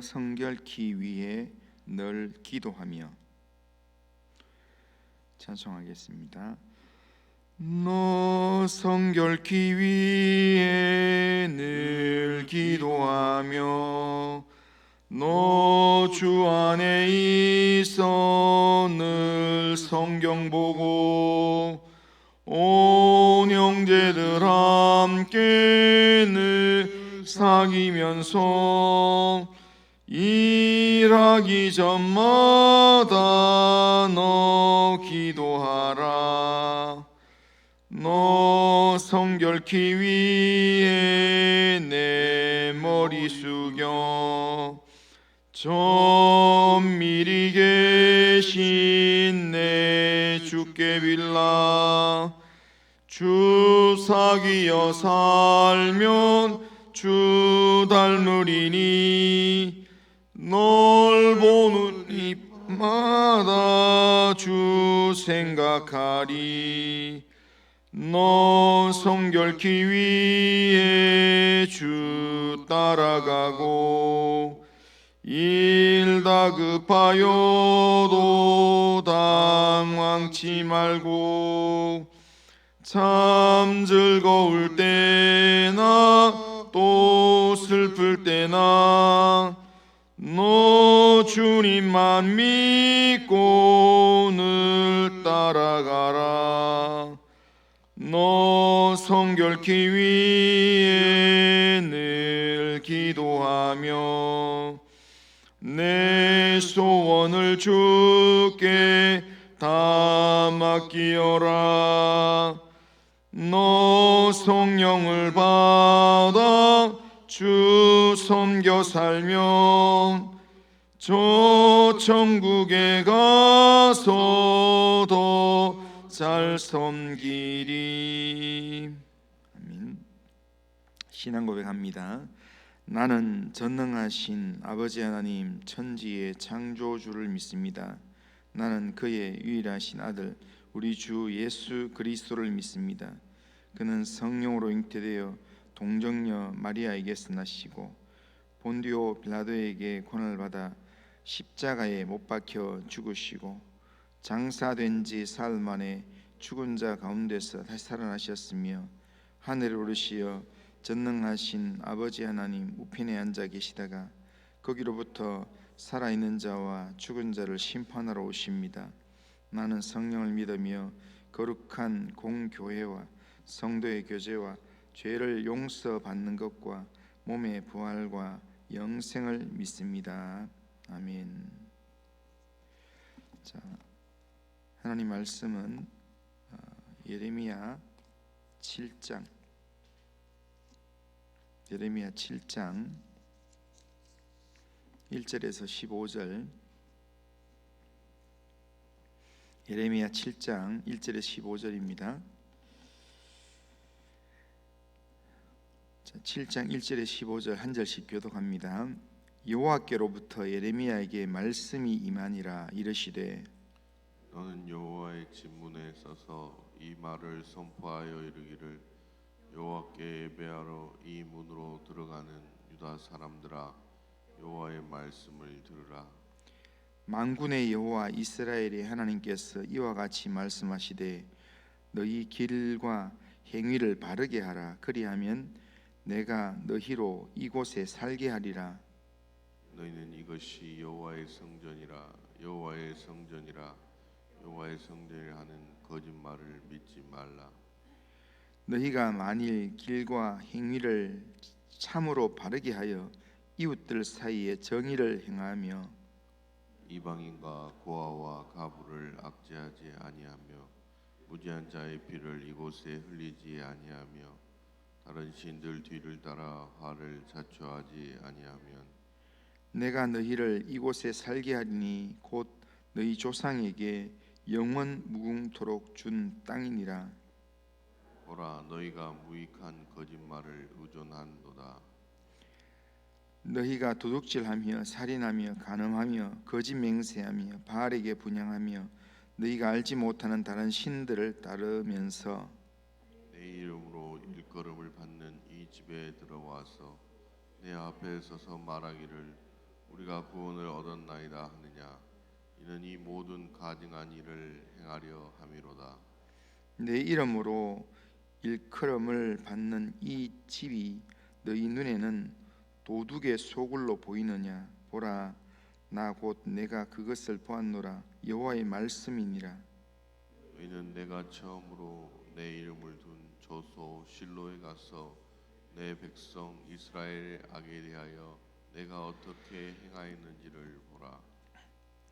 성결케 위해 늘 기도하며. 찬송하겠습니다. 너 성결케 위해 늘 기도하며 너 주 안에 있어 늘 성경 보고 온 형제들 함께 늘 사귀면서 일하기 전마다 너 기도하라. 너 성결케 위해 내 머리 숙여 정밀히 계신 내 주께 빌라. 주 사귀어 살면 주 닮으리니 널 보는 입마다 주 생각하리. 너 성결케 위해 주 따라가고 일 다급하여도 당황치 말고 참 즐거울 때나 또 슬플 때나 너 주님만 믿고 늘 따라가라. 너 성결케 위해 늘 기도하며 내 소원을 주께 다 맡기어라. 너 성령을 받아 주 섬겨 살면 저 천국에 가서 더 잘 섬기리. 아멘. 신앙 고백합니다. 나는 전능하신 아버지 하나님 천지의 창조주를 믿습니다. 나는 그의 유일하신 아들 우리 주 예수 그리스도를 믿습니다. 그는 성령으로 잉태되어 동정녀 마리아에게서 나시고 본디오 빌라도에게 고난을 받아 십자가에 못 박혀 죽으시고 장사된 지 사흘 만에 죽은 자 가운데서 다시 살아나셨으며 하늘에 오르시어 전능하신 아버지 하나님 우편에 앉아 계시다가 거기로부터 살아있는 자와 죽은 자를 심판하러 오십니다. 나는 성령을 믿으며 거룩한 공교회와 성도의 교제와 죄를 용서받는 것과 몸의 부활과 영생을 믿습니다. 아멘. 자, 하나님 말씀은 예레미야 7장 1절에서 15절. 예레미야 7장 1절에서 15절입니다. 7장 1절에 15절 한 절씩 교독합니다. 여호와께로부터 예레미야에게 말씀이 임하니라. 이르시되 너는 여호와의 집문에 서서 이 말을 선포하여 이르기를 여호와께 예배하러 이 문으로 들어가는 유다 사람들아 여호와의 말씀을 들으라. 만군의 여호와 이스라엘의 하나님께서 이와 같이 말씀하시되 너희 길과 행위를 바르게 하라. 그리하면 내가 너희로 이곳에 살게 하리라. 너희는 이것이 여호와의 성전이라 여호와의 성전이라 여호와의 성전이라 하는 거짓말을 믿지 말라. 너희가 만일 길과 행위를 참으로 바르게 하여 이웃들 사이에 정의를 행하며 이방인과 고아와 가부를 압제하지 아니하며 무지한 자의 피를 이곳에 흘리지 아니하며 다른 신들 뒤를 따라 화를 자초하지 아니하면 내가 너희를 이곳에 살게 하리니 곧 너희 조상에게 영원 무궁토록 준 땅이니라. 보라 너희가 무익한 거짓말을 의존한도다. 너희가 도둑질하며 살인하며 간음하며 거짓 맹세하며 바알에게 분향하며 너희가 알지 못하는 다른 신들을 따르면서 내 이름으로 일컬음을 받는 이 집에 들어와서 내 앞에 서서 말하기를 우리 너희가 구원을 얻었나이다 하느냐. 이는 이 모든 가증한 일을 행하려 함이로다. 내 이름으로 일컬음을 받는 이 집이 너희 눈에는 도둑의 소굴로 보이느냐. 보라, 나 곧 내가 그것을 보았노라. 여호와의 말씀이니라. 너희는 내가 처음으로 내 이름을 둔 저소 실로에 가서 내 백성 이스라엘의 악에 대하여 내가 어떻게 행하였는지를 보라.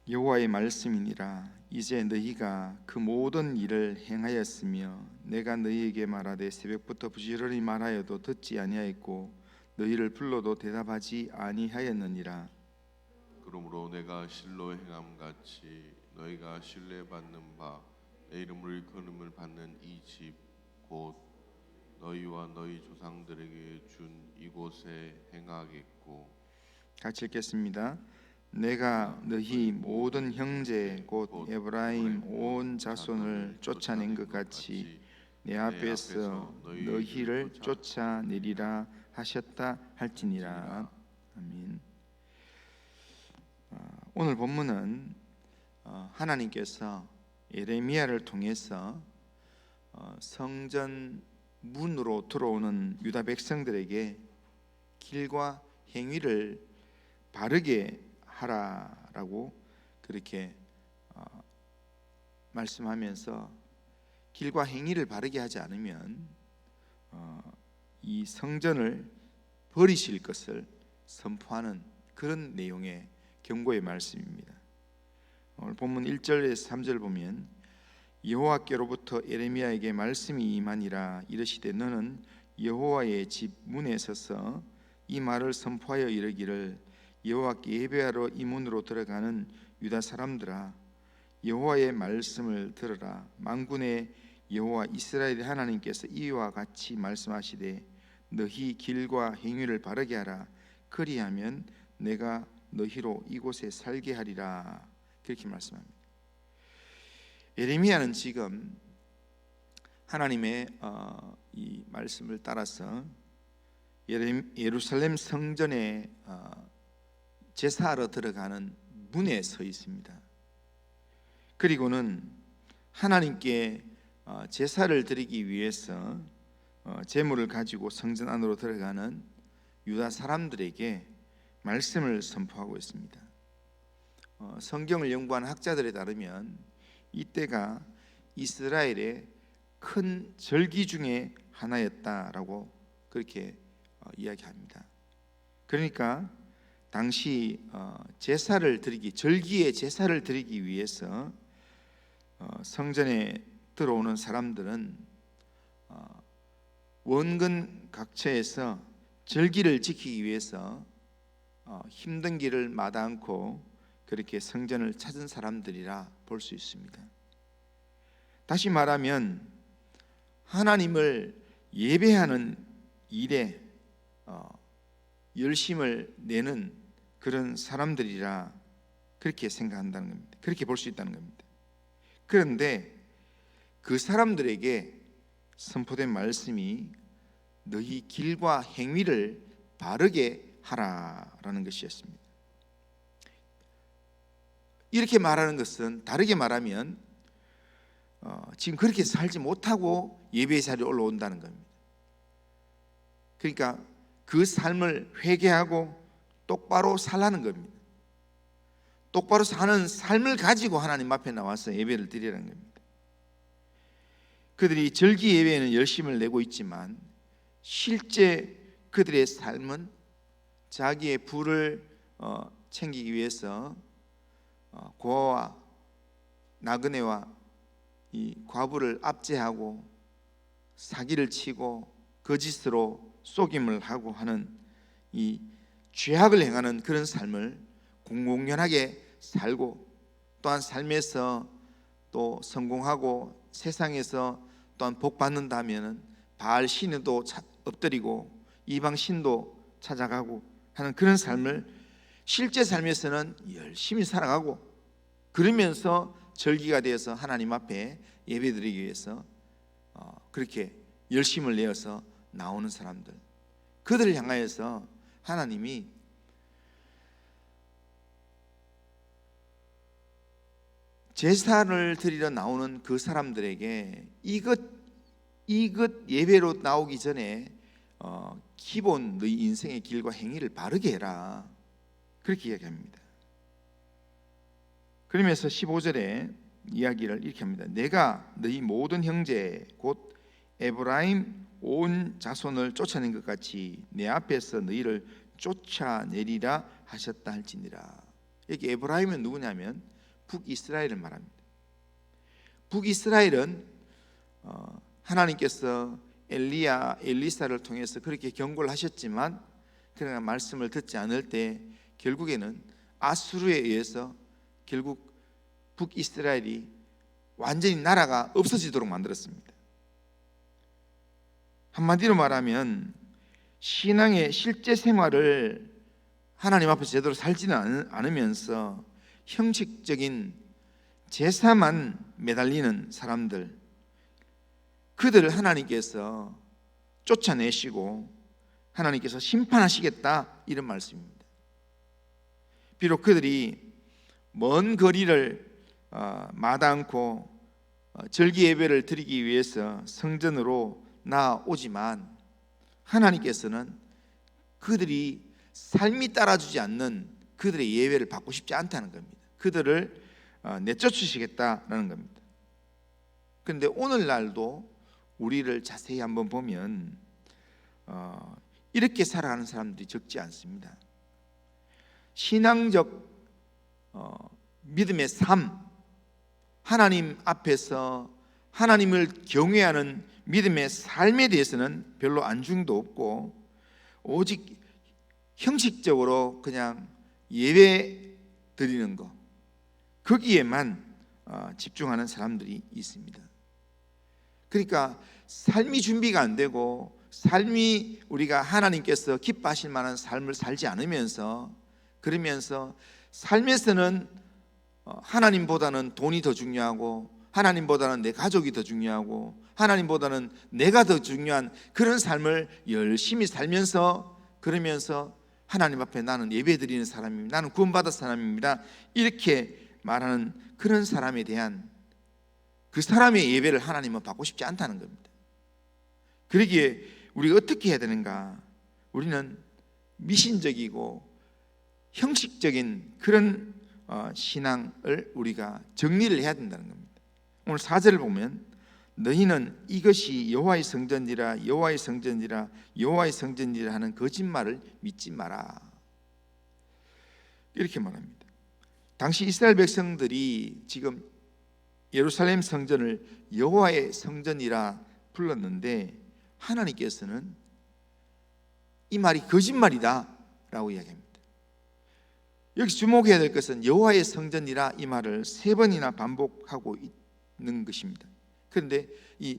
여호와의 말씀이니라. 이제 너희가 그 모든 일을 행하였으며 내가 너희에게 말하되 새벽부터 부지런히 말하여도 듣지 아니하였고 너희를 불러도 대답하지 아니하였느니라. 그러므로 내가 실로 행함 같이 너희가 신뢰받는 바 내 이름을 일컬음을 받는 이 집 곧 너희와 너희 조상들에게 준 이곳에 행하겠고. 같이 읽겠습니다. 내가 너희 모든 형제 곧 에브라임 온 자손을 쫓아낸 것 같이 내 앞에서 너희를 쫓아내리라 하셨다 할지니라. 아멘. 오늘 본문은 하나님께서 예레미야를 통해서 성전 문으로 들어오는 유다 백성들에게 길과 행위를 바르게 하라라고 그렇게 말씀하면서 길과 행위를 바르게 하지 않으면 이 성전을 버리실 것을 선포하는 그런 내용의 경고의 말씀입니다. 오늘 본문 1절에서 3절 보면 여호와께로부터 예레미야에게 말씀이 임하니라. 이르시되 너는 여호와의 집 문에 서서 이 말을 선포하여 이르기를 여호와께 예배하러 이 문으로 들어가는 유다 사람들아, 여호와의 말씀을 들으라. 만군의 여호와 이스라엘의 하나님께서 이와 같이 말씀하시되 너희 길과 행위를 바르게 하라. 그리하면 내가 너희로 이곳에 살게 하리라. 그렇게 말씀합니다. 예레미야는 지금 하나님의 이 말씀을 따라서 예루살렘 성전에 제사하러 들어가는 문에 서 있습니다. 그리고는 하나님께 제사를 드리기 위해서 제물을 가지고 성전 안으로 들어가는 유다 사람들에게 말씀을 선포하고 있습니다. 성경을 연구한 학자들에 따르면 이때가 이스라엘의 큰 절기 중에 하나였다라고 그렇게 이야기합니다. 그러니까 당시 제사를 드리기, 절기의 제사를 드리기 위해서 성전에 들어오는 사람들은 원근 각처에서 절기를 지키기 위해서 힘든 길을 마다 않고 그렇게 성전을 찾은 사람들이라 볼 수 있습니다. 다시 말하면 하나님을 예배하는 일에 열심을 내는 그런 사람들이라 그렇게 생각한다는 겁니다. 그렇게 볼 수 있다는 겁니다. 그런데 그 사람들에게 선포된 말씀이 너희 길과 행위를 바르게 하라라는 것이었습니다. 이렇게 말하는 것은 다르게 말하면 지금 그렇게 살지 못하고 예배의 자리에 올라온다는 겁니다. 그러니까 그 삶을 회개하고 똑바로 살라는 겁니다. 똑바로 사는 삶을 가지고 하나님 앞에 나와서 예배를 드리라는 겁니다. 그들이 절기 예배에는 열심을 내고 있지만 실제 그들의 삶은 자기의 부를 챙기기 위해서 고아와 나그네와 이 과부를 압제하고 사기를 치고 거짓으로 속임을 하고 하는 이 죄악을 행하는 그런 삶을 공공연하게 살고 또한 삶에서 또 성공하고 세상에서 또한 복 받는다면은 바알 신에도 엎드리고 이방 신도 찾아가고 하는 그런 삶을 실제 삶에서는 열심히 살아가고 그러면서 절기가 되어서 하나님 앞에 예배드리기 위해서 그렇게 열심을 내어서 나오는 사람들, 그들을 향하여서 하나님이 제사를 드리러 나오는 그 사람들에게 이것 예배로 나오기 전에 기본 너희 인생의 길과 행위를 바르게 해라, 그렇게 이야기합니다. 그러면서 15절에 이야기를 이렇게 합니다. 내가 너희 모든 형제 곧 에브라임 온 자손을 쫓아낸 것 같이 내 앞에서 너희를 쫓아내리라 하셨다 할지니라. 여기 에브라임은 누구냐면 북이스라엘을 말합니다. 북이스라엘은 하나님께서 엘리사를 통해서 그렇게 경고를 하셨지만 그러나 말씀을 듣지 않을 때 결국에는 아수르에 의해서 결국 북이스라엘이 완전히 나라가 없어지도록 만들었습니다. 한마디로 말하면 신앙의 실제 생활을 하나님 앞에서 제대로 살지는 않으면서 형식적인 제사만 매달리는 사람들, 그들을 하나님께서 쫓아내시고 하나님께서 심판하시겠다, 이런 말씀입니다. 비록 그들이 먼 거리를 마다않고 절기 예배를 드리기 위해서 성전으로 나오지만 하나님께서는 그들이 삶이 따라주지 않는 그들의 예배를 받고 싶지 않다는 겁니다. 그들을 내쫓으시겠다라는 겁니다. 그런데 오늘날도 우리를 자세히 한번 보면 이렇게 살아가는 사람들이 적지 않습니다. 신앙적 믿음의 삶, 하나님 앞에서 하나님을 경외하는 믿음의 삶에 대해서는 별로 안중도 없고 오직 형식적으로 그냥 예배 드리는 것, 거기에만 집중하는 사람들이 있습니다. 그러니까 삶이 준비가 안 되고 삶이 우리가 하나님께서 기뻐하실 만한 삶을 살지 않으면서, 그러면서 삶에서는 하나님보다는 돈이 더 중요하고 하나님보다는 내 가족이 더 중요하고 하나님보다는 내가 더 중요한 그런 삶을 열심히 살면서, 그러면서 하나님 앞에 나는 예배드리는 사람입니다, 나는 구원받은 사람입니다, 이렇게 말하는 그런 사람에 대한 그 사람의 예배를 하나님은 받고 싶지 않다는 겁니다. 그러기에 우리가 어떻게 해야 되는가? 우리는 미신적이고 형식적인 그런 신앙을 우리가 정리를 해야 된다는 겁니다. 오늘 4절을 보면 너희는 이것이 여호와의 성전이라 여호와의 성전이라 여호와의 성전이라 하는 거짓말을 믿지 마라, 이렇게 말합니다. 당시 이스라엘 백성들이 지금 예루살렘 성전을 여호와의 성전이라 불렀는데 하나님께서는 이 말이 거짓말이다 라고 이야기합니다. 여기서 주목해야 될 것은 여호와의 성전이라 이 말을 3번이나 반복하고 있는 것입니다. 그런데 이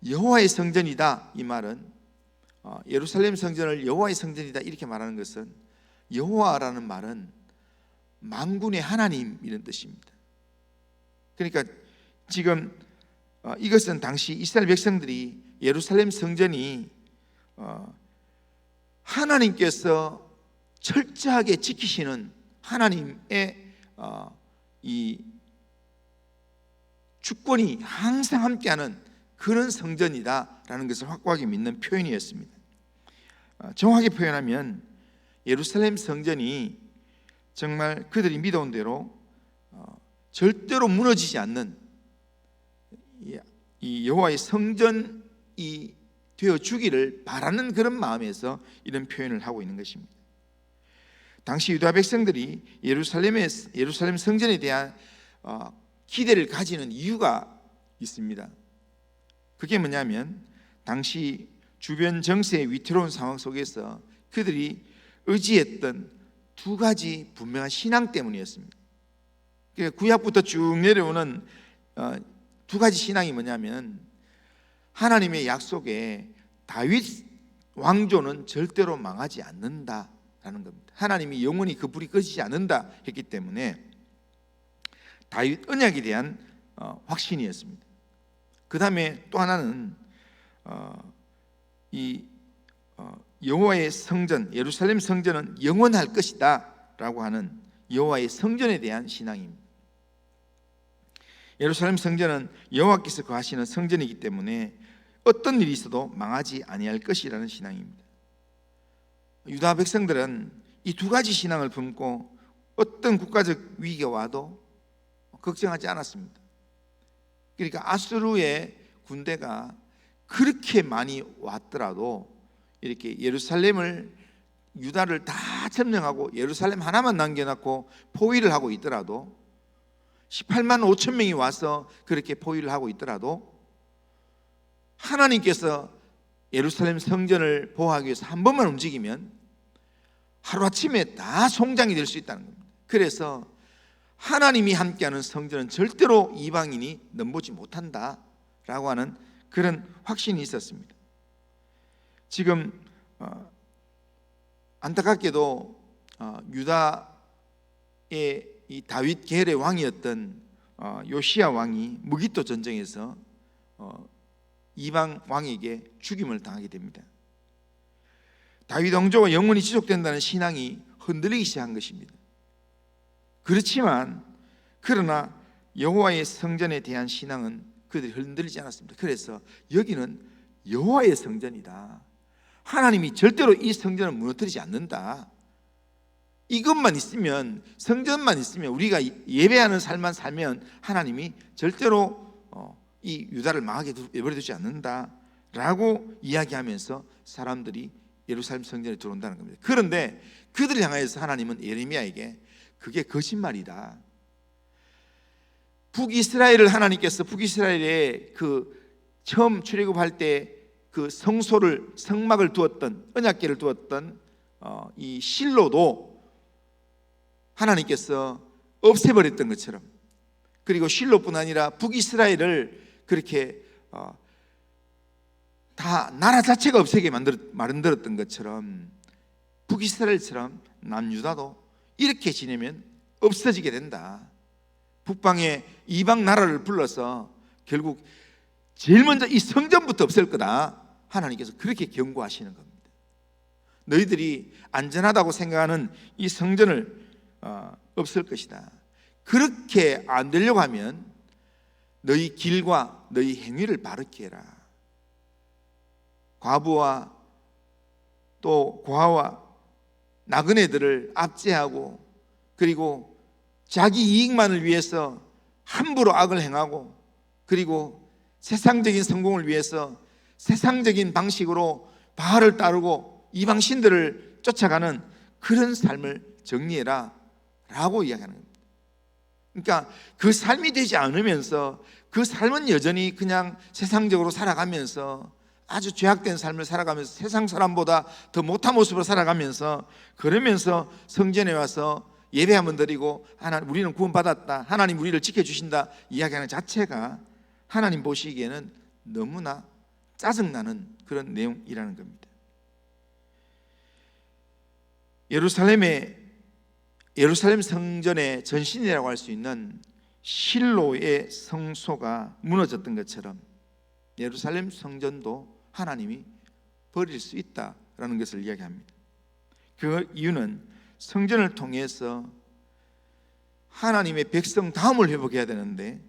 여호와의 성전이다 이 말은 예루살렘 성전을 여호와의 성전이다 이렇게 말하는 것은, 여호와라는 말은 만군의 하나님 이런 뜻입니다. 그러니까 지금 이것은 당시 이스라엘 백성들이 예루살렘 성전이 하나님께서 철저하게 지키시는 하나님의 이 주권이 항상 함께하는 그런 성전이다라는 것을 확고하게 믿는 표현이었습니다. 정확하게 표현하면 예루살렘 성전이 정말 그들이 믿어온 대로 절대로 무너지지 않는 이 여호와의 성전이 되어 주기를 바라는 그런 마음에서 이런 표현을 하고 있는 것입니다. 당시 유다 백성들이 예루살렘 성전에 대한 기대를 가지는 이유가 있습니다. 그게 뭐냐면 당시 주변 정세의 위태로운 상황 속에서 그들이 의지했던 2가지 분명한 신앙 때문이었습니다. 그러니까 구약부터 쭉 내려오는 2가지 신앙이 뭐냐면 하나님의 약속에 다윗 왕조는 절대로 망하지 않는다라는 겁니다. 하나님이 영원히 그 불이 꺼지지 않는다 했기 때문에 다윗 언약에 대한 확신이었습니다. 그 다음에 또 하나는 이 여호와의 성전, 예루살렘 성전은 영원할 것이다 라고 하는 여호와의 성전에 대한 신앙입니다. 예루살렘 성전은 여호와께서 거하시는 성전이기 때문에 어떤 일이 있어도 망하지 아니할 것이라는 신앙입니다. 유다 백성들은 이 두 가지 신앙을 품고 어떤 국가적 위기가 와도 걱정하지 않았습니다. 그러니까 아수르의 군대가 그렇게 많이 왔더라도 이렇게 예루살렘을, 유다를 다 점령하고 예루살렘 하나만 남겨놓고 포위를 하고 있더라도, 18만 5천 명이 와서 그렇게 포위를 하고 있더라도 하나님께서 예루살렘 성전을 보호하기 위해서 한 번만 움직이면 하루아침에 다 송장이 될 수 있다는 겁니다. 그래서 하나님이 함께하는 성전은 절대로 이방인이 넘보지 못한다라고 하는 그런 확신이 있었습니다. 지금 안타깝게도 유다의 이 다윗 계열의 왕이었던 요시야 왕이 무기토 전쟁에서 이방 왕에게 죽임을 당하게 됩니다. 다윗 왕조가 영원히 지속된다는 신앙이 흔들리기 시작한 것입니다. 그렇지만 그러나 여호와의 성전에 대한 신앙은 그들이 흔들리지 않았습니다. 그래서 여기는 여호와의 성전이다, 하나님이 절대로 이 성전을 무너뜨리지 않는다, 이것만 있으면, 성전만 있으면, 우리가 예배하는 삶만 살면 하나님이 절대로 이 유다를 망하게 내버려두지 않는다라고 이야기하면서 사람들이 예루살렘 성전에 들어온다는 겁니다. 그런데 그들을 향하여서 하나님은 예레미야에게 그게 거짓말이다, 북이스라엘을 하나님께서 북이스라엘에 그 처음 출애굽할 때 그 성소를, 성막을 두었던, 언약궤를 두었던 이 실로도 하나님께서 없애버렸던 것처럼, 그리고 실로뿐 아니라 북이스라엘을 그렇게 다 나라 자체가 없애게 만들었던 것처럼 북이스라엘처럼 남유다도 이렇게 지내면 없어지게 된다. 북방의 이방 나라를 불러서 결국 제일 먼저 이 성전부터 없앨 거다, 하나님께서 그렇게 경고하시는 겁니다. 너희들이 안전하다고 생각하는 이 성전을 없앨 것이다. 그렇게 안 되려고 하면 너희 길과 너희 행위를 바르게 해라. 과부와 또 고아와 나그네들을 압제하고, 그리고 자기 이익만을 위해서 함부로 악을 행하고, 그리고 세상적인 성공을 위해서 세상적인 방식으로 바알을 따르고 이방 신들을 쫓아가는 그런 삶을 정리해라 라고 이야기하는 겁니다. 그러니까 그 삶이 되지 않으면서, 그 삶은 여전히 그냥 세상적으로 살아가면서 아주 죄악된 삶을 살아가면서 세상 사람보다 더 못한 모습으로 살아가면서, 그러면서 성전에 와서 예배 한번 드리고 하나님 우리는 구원받았다, 하나님 우리를 지켜주신다 이야기하는 자체가 하나님 보시기에는 너무나 짜증나는 그런 내용이라는 겁니다. 예루살렘 성전의 전신이라고 할 수 있는 실로의 성소가 무너졌던 것처럼 예루살렘 성전도 하나님이 버릴 수 있다라는 것을 이야기합니다. 그 이유는 성전을 통해서 하나님의 백성 다음을 회복해야 되는데,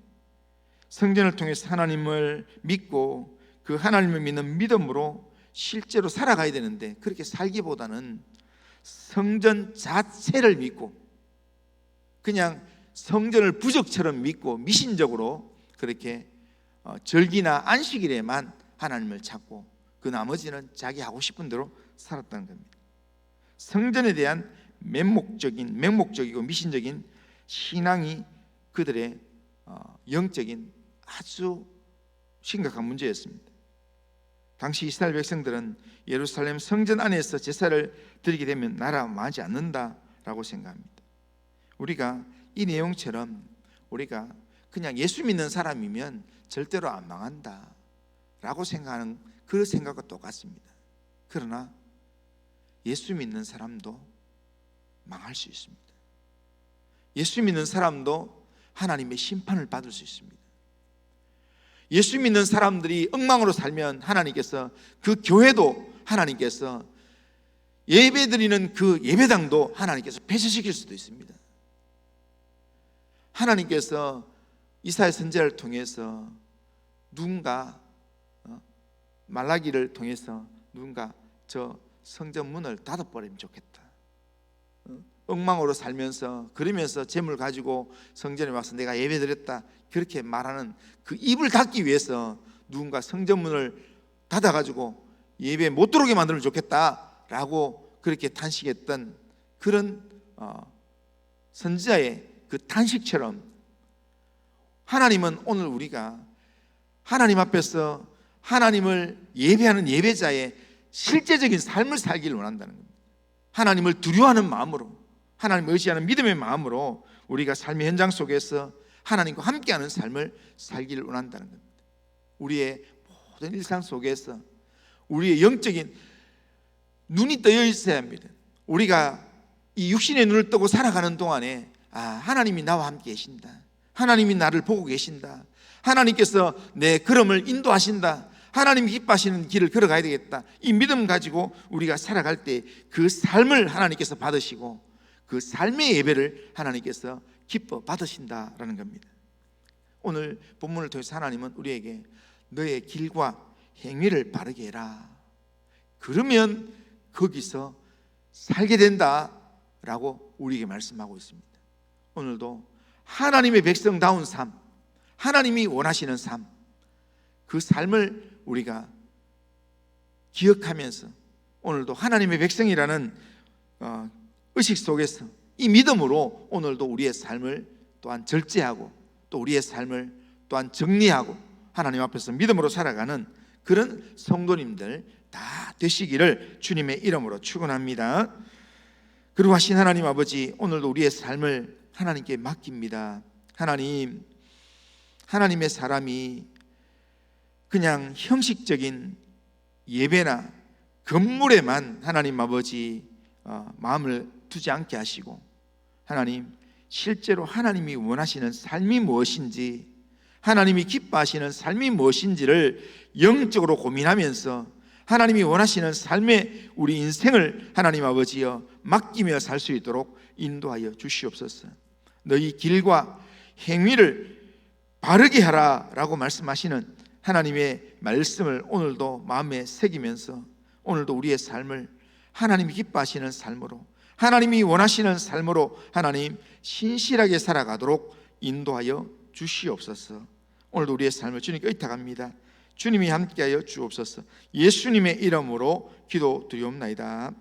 성전을 통해서 하나님을 믿고 그 하나님을 믿는 믿음으로 실제로 살아가야 되는데, 그렇게 살기보다는 성전 자체를 믿고 그냥 성전을 부적처럼 믿고 미신적으로 그렇게 절기나 안식일에만 하나님을 찾고 그 나머지는 자기 하고 싶은 대로 살았다는 겁니다. 성전에 대한 맹목적이고 미신적인 신앙이 그들의 영적인 아주 심각한 문제였습니다. 당시 이스라엘 백성들은 예루살렘 성전 안에서 제사를 드리게 되면 나라가 망하지 않는다라고 생각합니다. 우리가 이 내용처럼 우리가 그냥 예수 믿는 사람이면 절대로 안 망한다라고 생각하는 그 생각과 똑같습니다. 그러나 예수 믿는 사람도 망할 수 있습니다. 예수 믿는 사람도 하나님의 심판을 받을 수 있습니다. 예수 믿는 사람들이 엉망으로 살면 하나님께서 그 교회도, 하나님께서 예배드리는 그 예배당도 하나님께서 폐쇄시킬 수도 있습니다. 하나님께서 이사야 선지자를 통해서 누군가 말라기를 통해서 누군가 저 성전 문을 닫아버리면 좋겠다. 엉망으로 살면서 그러면서 재물 가지고 성전에 와서 내가 예배드렸다 그렇게 말하는 그 입을 닫기 위해서 누군가 성전 문을 닫아가지고 예배 못 들어오게 만들면 좋겠다라고 그렇게 탄식했던 그런 선지자의 그 탄식처럼 하나님은 오늘 우리가 하나님 앞에서 하나님을 예배하는 예배자의 실제적인 삶을 살기를 원한다는 겁니다. 하나님을 두려워하는 마음으로, 하나님을 의지하는 믿음의 마음으로 우리가 삶의 현장 속에서 하나님과 함께하는 삶을 살기를 원한다는 겁니다. 우리의 모든 일상 속에서 우리의 영적인 눈이 떠여 있어야 합니다. 우리가 이 육신의 눈을 뜨고 살아가는 동안에 하나님이 나와 함께 계신다, 하나님이 나를 보고 계신다, 하나님께서 내 걸음을 인도하신다, 하나님이 기뻐하시는 길을 걸어가야 되겠다, 이 믿음 가지고 우리가 살아갈 때 그 삶을 하나님께서 받으시고 그 삶의 예배를 하나님께서 기뻐 받으신다라는 겁니다. 오늘 본문을 통해서 하나님은 우리에게 너의 길과 행위를 바르게 해라, 그러면 거기서 살게 된다라고 우리에게 말씀하고 있습니다. 오늘도 하나님의 백성다운 삶, 하나님이 원하시는 삶, 그 삶을 우리가 기억하면서 오늘도 하나님의 백성이라는 의식 속에서 이 믿음으로 오늘도 우리의 삶을 또한 절제하고 또 우리의 삶을 또한 정리하고 하나님 앞에서 믿음으로 살아가는 그런 성도님들 다 되시기를 주님의 이름으로 축원합니다. 그리고 하신 하나님 아버지, 오늘도 우리의 삶을 하나님께 맡깁니다. 하나님의 사람이 그냥 형식적인 예배나 건물에만 하나님 아버지 마음을 두지 않게 하시고, 하나님 실제로 하나님이 원하시는 삶이 무엇인지, 하나님이 기뻐하시는 삶이 무엇인지를 영적으로 고민하면서 하나님이 원하시는 삶의 우리 인생을 하나님 아버지여 맡기며 살 수 있도록 인도하여 주시옵소서. 너희 길과 행위를 바르게 하라 라고 말씀하시는 하나님의 말씀을 오늘도 마음에 새기면서 오늘도 우리의 삶을 하나님이 기뻐하시는 삶으로, 하나님이 원하시는 삶으로 하나님 신실하게 살아가도록 인도하여 주시옵소서. 오늘도 우리의 삶을 주님께 의탁합니다. 주님이 함께하여 주옵소서. 예수님의 이름으로 기도드리옵나이다.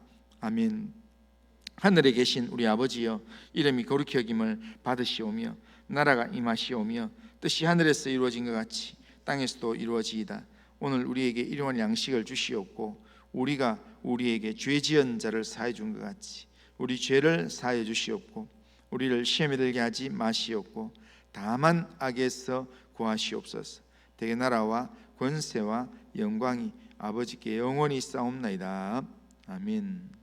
아멘. 하늘에 계신 우리 아버지여, 이름이 거룩히 여김을 받으시오며 나라가 임하시오며 뜻이 하늘에서 이루어진 것 같이 땅에서도 이루어지이다. 오늘 우리에게 일용할 양식을 주시옵고 우리가 우리에게 죄 지은 자를 사해 준 것 같이 우리 죄를 사해 주시옵고 우리를 시험에 들게 하지 마시옵고 다만 악에서 구하시옵소서. 대개 나라와 권세와 영광이 아버지께 영원히 있사옵나이다. 아멘.